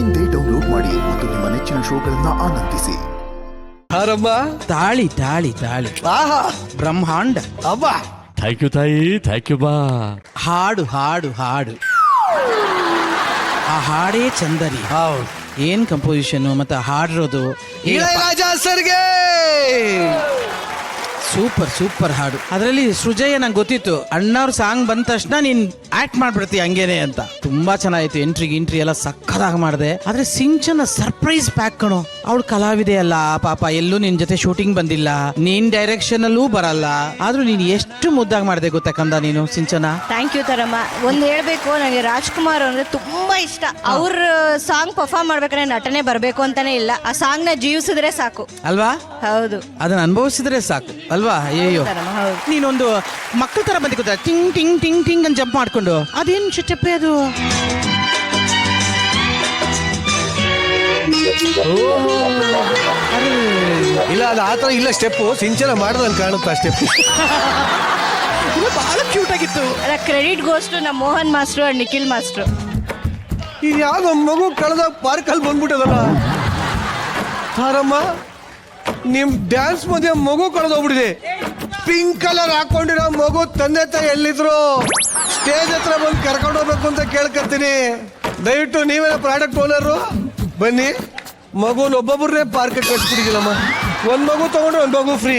ಇಂದೇ ಡೌನ್ಲೋಡ್ ಮಾಡಿ ಮತ್ತು ನಿಮ್ಮ ನೆಚ್ಚಿನ ಶೋಗಳನ್ನ ಆನಂದಿಸಿ. ಹಾರಮ್ಮ ತಾಳಿ ತಾಳಿ ತಾಳಿ ಆಹಾ ಬ್ರಹ್ಮಾಂಡ ಅಬ್ಬಾ ಥ್ಯಾಂಕ್ ಯು ತಾಯಿ, ಥ್ಯಾಂಕ್ ಯು ಬಾ. ಹಾಡು ಹಾಡು ಹಾಡು ಆ ಹಾಡೇ ಚಂದರಿ. ಹೌದು, ಏನ್ ಕಂಪೋಸಿಷನ್ ಮತ್ತೆ ಹಾಡಿರೋದು ಇಳಯರಾಜ ಸರ್ಗೆ ಸೂಪರ್ ಸೂಪರ್ ಹಾಡು. ಅದರಲ್ಲಿ ಸೃಜಯ ನಂಗೆ ಗೊತ್ತಿತ್ತು, ಅಣ್ಣವ್ರ ಸಾಂಗ್ ಬಂದ ತಕ್ಷಣ ನೀನ್ ಆಕ್ಟ್ ಮಾಡ್ಬಿಡ್ತಿ ಹಂಗೇನೆ ಅಂತ. ತುಂಬಾ ಚೆನ್ನಾಗಿತ್ತು. ಎಂಟ್ರಿ ಎಲ್ಲ ಸಕ್ಕದಾಗಿ ಮಾಡಿದೆ. ಆದ್ರೆ ಸಿಂಚನ ಸರ್ಪ್ರೈಸ್ ಪ್ಯಾಕ್ ಕಣೋ. ಅವಳು ಕಲಾವಿದೆ ಅಲ್ಲ ಪಾಪ, ಎಲ್ಲೂ ನಿನ್ ಜೊತೆ ಶೂಟಿಂಗ್ ಬಂದಿಲ್ಲ, ನೀನ್ ಡೈರೆಕ್ಷನ್ ಅಲ್ಲೂ ಬರಲ್ಲ. ಆದ್ರೂ ನೀನ್ ಎಷ್ಟು ಮುದ್ದಾಗಿ ಮಾಡಿದೆ ಗೊತ್ತಾ ಕಂದ ನೀನು ಸಿಂಚನ. Thank you ತರಮ್ಮ. ಒಂದ್ ಹೇಳ್ಬೇಕು, ನನಗೆ ರಾಜ್ಕುಮಾರ್ ಅಂದ್ರೆ ತುಂಬಾ ಇಷ್ಟ. ಅವ್ರ ಸಾಂಗ್ ಪರ್ಫಾರ್ಮ್ ಮಾಡ್ಬೇಕಾದ್ರೆ ನಟನೆ ಬರ್ಬೇಕು ಅಂತಾನೆ ಇಲ್ಲ, ಆ ಸಾಂಗ್ ನ ಜೀವಿಸಿದ್ರೆ ಸಾಕು ಅಲ್ವಾ? ಹೌದು, ಅದನ್ನ ಅನುಭವಿಸಿದ್ರೆ ಸಾಕು ಅಲ್ವಾ? ಅಯ್ಯೋ, ತರಮ್ಮ, ಹೌದು. ನೀನೊಂದು ಮಕ್ಕಳ ತರ ಬಂದಿ ಗೊತ್ತಾ, ಟಿಂಗ್ ಟಿಂಗ್ ಟಿಂಗ್ ಟಿಂಗ್ ಅಂತ ಜಂಪ್ ಮಾಡ್ಕೊಂಡು. ಅದೇನು ಚುಚ್ಚಪ್ಪೆ ಅದು? ಇಲ್ಲ, ಅದು ಆತರ ಇಲ್ಲ ಸ್ಟೆಪ್. ಸಿಂಚನ ಮಾಡ್ದಂಗೆ ಕಾಣುತ್ತೆ ಆ ಸ್ಟೆಪ್. ಇದು ಬಹಳ ಕ್ಯೂಟ್ ಆಗಿತ್ತು. ಅಲ್ಲ, ಕ್ರೆಡಿಟ್ ಗೋಸ್ಟು ನಮ್ಮ Mohan master and Nikhil master. ಈಗ ಯಾವ್ದೋ ಮಗು ಕಳೆದ ಪಾರ್ಕಲ್ಲಿ ಬಂದ್ಬಿಟ್ಟದಲ್ಲ ಹಾರಮ್ಮ, ನಿಮ್ ಡ್ಯಾನ್ಸ್ ಮಧ್ಯೆ ಮಗು ಕಳೆದೋಗ್ಬಿಟ್ಟಿದೆ. ಪಿಂಕ್ ಕಲರ್ ಹಾಕೊಂಡಿರೋ ಮಗು ತಂದೆ ತಾಯಿ ಎಲ್ಲಿದ್ರು ಸ್ಟೇಜ್ ಹತ್ರ ಬಂದು ಕರ್ಕೊಂಡು ಹೋಗ್ಬೇಕು ಅಂತ ಕೇಳ್ಕತ್ತೀನಿ. ದಯವಿಟ್ಟು ನೀವೇ ಪ್ರಾಡಕ್ಟ್ ಓನರು, ಬನ್ನಿ. ಮಗುನ ಒಬ್ಬೊಬ್ಬರನ್ನೇ ಪಾರ್ಕ್ ಕಟ್ಬಿಟ್ಟಿದ್ದೀನಮ್ಮ. ಒಂದ್ ಮಗು ತಗೊಂಡ್ರೆ ಒಂದ್ ಮಗು ಫ್ರೀ.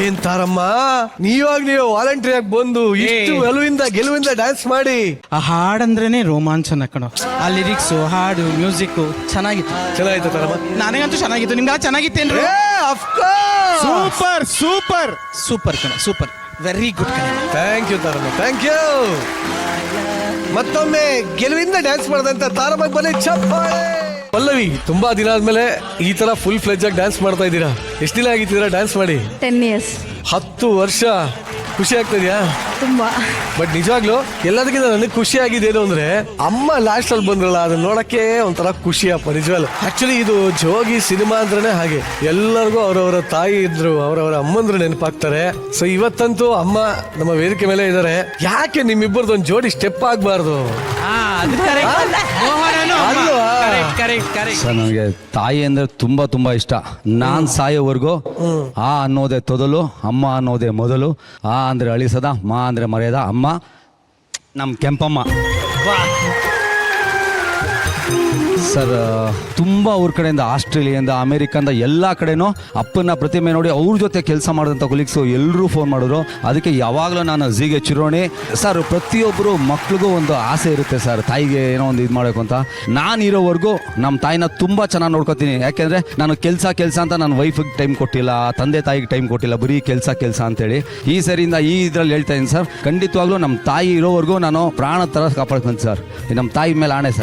ಏನ್ ತಾರಮ್ಮ, ನೀವಾಗ ನೀವು ವಾಲಂಟ್ರಿ ಆಗಿ ಬಂದು ಇಷ್ಟು ಗೆಲುವಿಂದ ಡ್ಯಾನ್ಸ್ ಮಾಡಿ. ಆ ಹಾಡಂದ್ರೇನೆ ರೋಮಾಂಚನ ಕಣೋ. ಆ ಲಿರಿಕ್ಸು, ಹಾಡು, ಮ್ಯೂಸಿಕ್ ಚೆನ್ನಾಗಿತ್ತು ತಾರಮ್ಮ. ನನಗಂತೂ ಚೆನ್ನಾಗಿತ್ತು. ನಿಮ್ಗೆ ಚೆನ್ನಾಗಿತ್ತೇನ್ರಿ? ಸೂಪರ್ ಸೂಪರ್ ಸೂಪರ್ ಕಣ, ಸೂಪರ್, ವೆರಿ ಗುಡ್ ಕಣ. Thank you Taramma, thank you. ಮತ್ತೊಮ್ಮೆ ಗೆಲುವಿಂದ ಡ್ಯಾನ್ಸ್ ಮಾಡಿದಂತ ತಾರಮ್ಮ ಬನ್ನಿ ಚಪ್ಪಾಳೆ. ಪಲ್ಲವಿ, ತುಂಬಾ ದಿನ ಆದ್ಮೇಲೆ ಈ ತರ ಫುಲ್ ಫ್ಲೆಜ್ ಆಗಿ ಡ್ಯಾನ್ಸ್ ಮಾಡ್ತಾ ಇದ್ದೀರಾ. ಎಷ್ಟು ದಿನ ಆಗಿದ್ದೀರಾ ಡ್ಯಾನ್ಸ್ ಮಾಡಿ? 10 years. 10 ವರ್ಷ. ಖುಷಿ ಆಗ್ತದ್ಯಾ? ತುಂಬಾ. ಬಟ್ ನಿಜವಾಗ್ಲು ಎಲ್ಲದಕ್ಕಿಂತ ನನಗೆ ಖುಷಿ ಆಗಿದ್ದೇನು ಅಂದ್ರೆ, ಅಮ್ಮ ಲಾಸ್ಟ್ ಅಲ್ಲಿ ಬಂದ್ರಲ್ಲ, ಅದನ್ನ ನೋಡಕ್ಕೆ ಒಂಥರ ಖುಷಿಯಪ್ಪ ನಿಜವಾಗ್ಲು. ಆಕ್ಚುಲಿ ಇದು ಜೋಗಿ ಸಿನಿಮಾ ಅಂದ್ರೇನೆ ಹಾಗೆ, ಎಲ್ಲರಿಗೂ ಅವರವರ ತಾಯಿ ಇದ್ರು, ಅವರವರ ಅಮ್ಮಂದ್ರು ನೆನಪಾಗ್ತಾರೆ. ಸೊ ಇವತ್ತಂತೂ ಅಮ್ಮ ನಮ್ಮ ವೇದಿಕೆ ಮೇಲೆ ಇದ್ದಾರೆ. ಯಾಕೆ ನಿಮ್ಮಿಬ್ಬರದ್ದು ಒಂದು ಜೋಡಿ ಸ್ಟೆಪ್ ಆಗ್ಬಾರ್ದು? ಸರ್, ನನಗೆ ತಾಯಿ ಅಂದ್ರೆ ತುಂಬಾ ತುಂಬಾ ಇಷ್ಟ. ನಾನ್ ಸಾಯೋವರೆಗೂ ಆ ಅನ್ನೋದೇ ತೊದಲು, ಅಮ್ಮ ಅನ್ನೋದೇ ಮೊದಲು. ಆ ಅಂದ್ರೆ ಅಳಿಸದ, ಮಾ ಅಂದ್ರೆ ಮರ್ಯಾದ. ಅಮ್ಮ ನಮ್ ಕೆಂಪಮ್ಮ. ಸರ್, ತುಂಬ ಊರ ಕಡೆಯಿಂದ, ಆಸ್ಟ್ರೇಲಿಯಿಂದ, ಅಮೇರಿಕದಿಂದ ಎಲ್ಲ ಕಡೆನೂ ಅಪ್ಪನ ಪ್ರತಿಮೆ ನೋಡಿ ಅವ್ರ ಜೊತೆ ಕೆಲಸ ಮಾಡಿದಂಥ ಕೊಲೀಗ್ಸು ಎಲ್ಲರೂ ಫೋನ್ ಮಾಡಿದ್ರು. ಅದಕ್ಕೆ ಯಾವಾಗಲೂ ನಾನು ಝೀಗೆ ಚಿರೋಣಿ. ಸರ್, ಪ್ರತಿಯೊಬ್ಬರು ಮಕ್ಳಿಗೂ ಒಂದು ಆಸೆ ಇರುತ್ತೆ ಸರ್, ತಾಯಿಗೆ ಏನೋ ಒಂದು ಇದು ಮಾಡಬೇಕು ಅಂತ. ನಾನು ಇರೋವರೆಗೂ ನಮ್ಮ ತಾಯಿನ ತುಂಬ ಚೆನ್ನಾಗಿ ನೋಡ್ಕೊತೀನಿ. ಯಾಕೆಂದರೆ ನಾನು ಕೆಲಸ ಅಂತ ನನ್ನ ವೈಫಿಗೆ ಟೈಮ್ ಕೊಟ್ಟಿಲ್ಲ, ತಂದೆ ತಾಯಿಗೆ ಟೈಮ್ ಕೊಟ್ಟಿಲ್ಲ, ಬರೀ ಕೆಲಸ ಅಂತೇಳಿ. ಈ ಸರಿಯಿಂದ ಈ ಇದರಲ್ಲಿ ಹೇಳ್ತಾ ಇದ್ದೀನಿ ಸರ್, ಖಂಡಿತವಾಗ್ಲೂ ನಮ್ಮ ತಾಯಿ ಇರೋವರೆಗೂ ನಾನು ಪ್ರಾಣ ಥರ ಕಾಪಾಡ್ತೀನಿ ಸರ್. ನಮ್ಮ ತಾಯಿ ಮೇಲೆ ಆಣೆ ಸರ್.